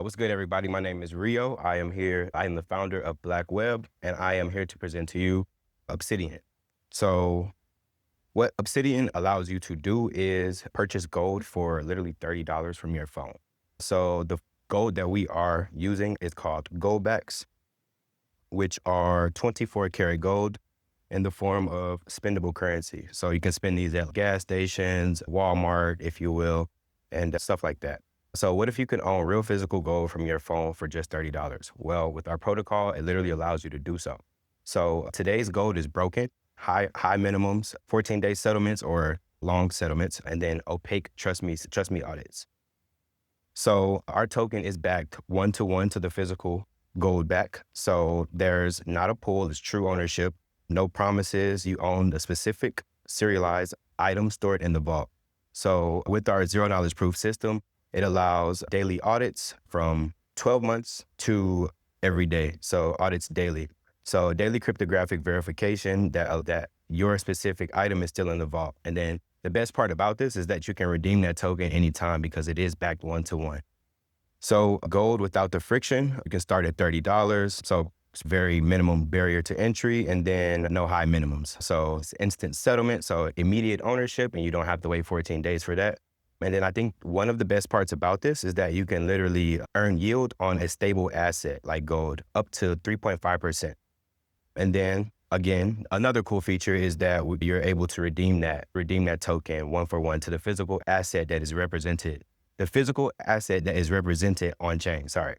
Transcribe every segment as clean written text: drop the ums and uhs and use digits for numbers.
What's good, everybody? My name is Rio. I am the founder of BlackWeb, and I am here to present to you Obsidian. So what Obsidian allows you to do is purchase gold for literally $30 from your phone. So the gold that we are using is called Goldbacks, which are 24 karat gold in the form of spendable currency. So you can spend these at gas stations, Walmart, if you will, and stuff like that. So what if you can own real physical gold from your phone for just $30? Well, with our protocol, it literally allows you to do so. So today's gold is broken, high minimums, 14-day settlements or long settlements, and then opaque trust me audits. So our token is backed 1-to-1 to the physical gold back. So there's not a pool, it's true ownership, no promises. You own a specific serialized item stored in the vault. So with our zero-knowledge proof system, it allows daily audits from 12 months to every day. So audits daily. So daily cryptographic verification that your specific item is still in the vault. And then the best part about this is that you can redeem that token anytime because it is backed 1-to-1. So gold without the friction, you can start at $30. So it's very minimum barrier to entry, and then no high minimums. So it's instant settlement, so immediate ownership, and you don't have to wait 14 days for that. And then I think one of the best parts about this is that you can literally earn yield on a stable asset like gold up to 3.5%. And then again, another cool feature is that you're able to redeem that token 1-for-1 to the physical asset that is represented. The physical asset that is represented on chain, sorry.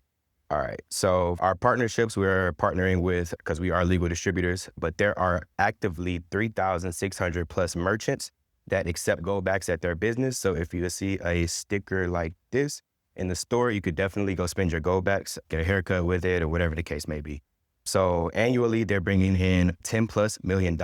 All right, so our partnerships, we're partnering with, because we are legal distributors, but there are actively 3,600 plus merchants that accept Goldbacks at their business. So if you see a sticker like this in the store, you could definitely go spend your Goldbacks, get a haircut with it, or whatever the case may be. So annually, they're bringing in $10+ million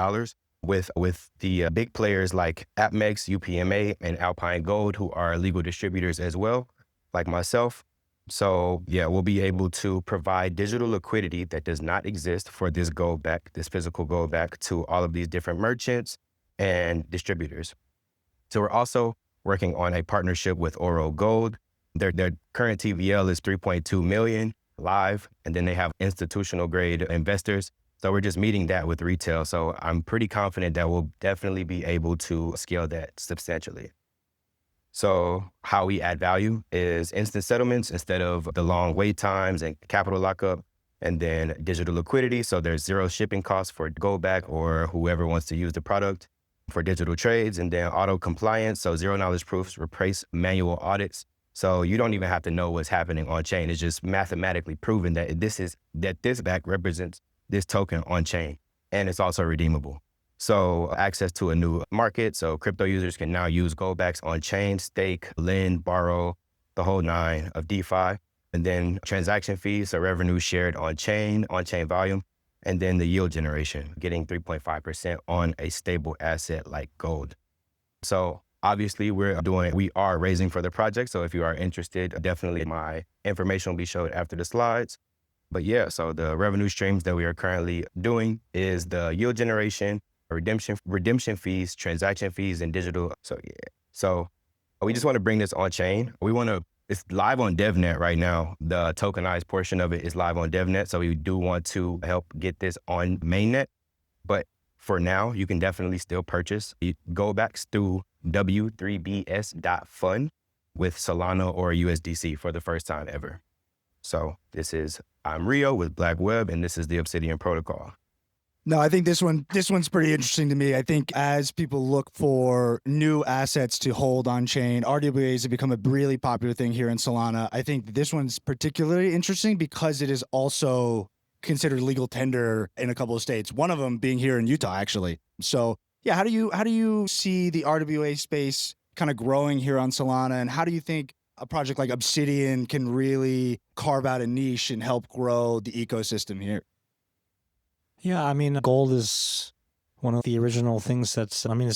with the big players like AppMex, UPMA, and Alpine Gold, who are legal distributors as well, like myself. So yeah, we'll be able to provide digital liquidity that does not exist for this physical Goldback to all of these different merchants and distributors. So we're also working on a partnership with Oro Gold. Their current TVL is 3.2 million live, and then they have institutional grade investors. So we're just meeting that with retail. So I'm pretty confident that we'll definitely be able to scale that substantially. So how we add value is instant settlements instead of the long wait times and capital lockup, and then digital liquidity. So there's zero shipping costs for Goldback or whoever wants to use the product for digital trades, and then auto compliance. So zero knowledge proofs replace manual audits. So you don't even have to know what's happening on chain. It's just mathematically proven that this back represents this token on chain, and it's also redeemable. So access to a new market. So crypto users can now use Goldbacks on chain, stake, lend, borrow, the whole nine of DeFi. And then transaction fees, so revenue shared on chain volume. And then the yield generation, getting 3.5% on a stable asset like gold. So obviously we are raising for the project. So if you are interested, definitely my information will be showed after the slides. But yeah, so the revenue streams that we are currently doing is the yield generation, redemption fees, transaction fees, and digital. So yeah, so we just want to bring this on chain. It's live on DevNet right now. The tokenized portion of it is live on DevNet. So we do want to help get this on mainnet. But for now, you can definitely still purchase Goldbacks through W3BS.fund with Solana or USDC for the first time ever. So I'm Rio with BlackWeb, and this is the Obsidian Protocol. No, I think this one's pretty interesting to me. I think as people look for new assets to hold on chain, RWAs have become a really popular thing here in Solana. I think this one's particularly interesting because it is also considered legal tender in a couple of states, one of them being here in Utah, actually. So yeah, how do you see the RWA space kind of growing here on Solana, and how do you think a project like Obsidian can really carve out a niche and help grow the ecosystem here? Yeah, I mean, gold is one of the original things it's something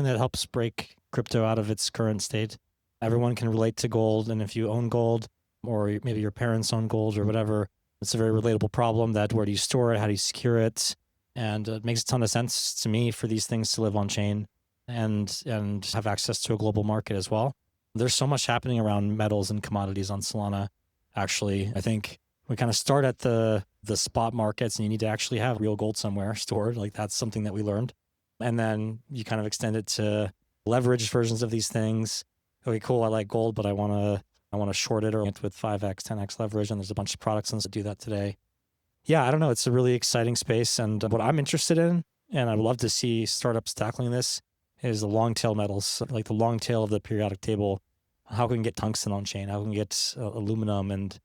that helps break crypto out of its current state. Everyone can relate to gold, and if you own gold, or maybe your parents own gold or whatever, it's a very relatable problem that where do you store it, how do you secure it? And it makes a ton of sense to me for these things to live on chain and have access to a global market as well. There's so much happening around metals and commodities on Solana. actually. I think we kind of start at the spot markets, and you need to actually have real gold somewhere stored. Like that's something that we learned. And then you kind of extend it to leveraged versions of these things. Okay, cool. I like gold, but I want to short it or with 5x, 10x leverage. And there's a bunch of products that do that today. Yeah, I don't know. It's a really exciting space. And what I'm interested in, and I'd love to see startups tackling this, is the long tail metals, like the long tail of the periodic table. How can we get tungsten on chain? How can we get aluminum and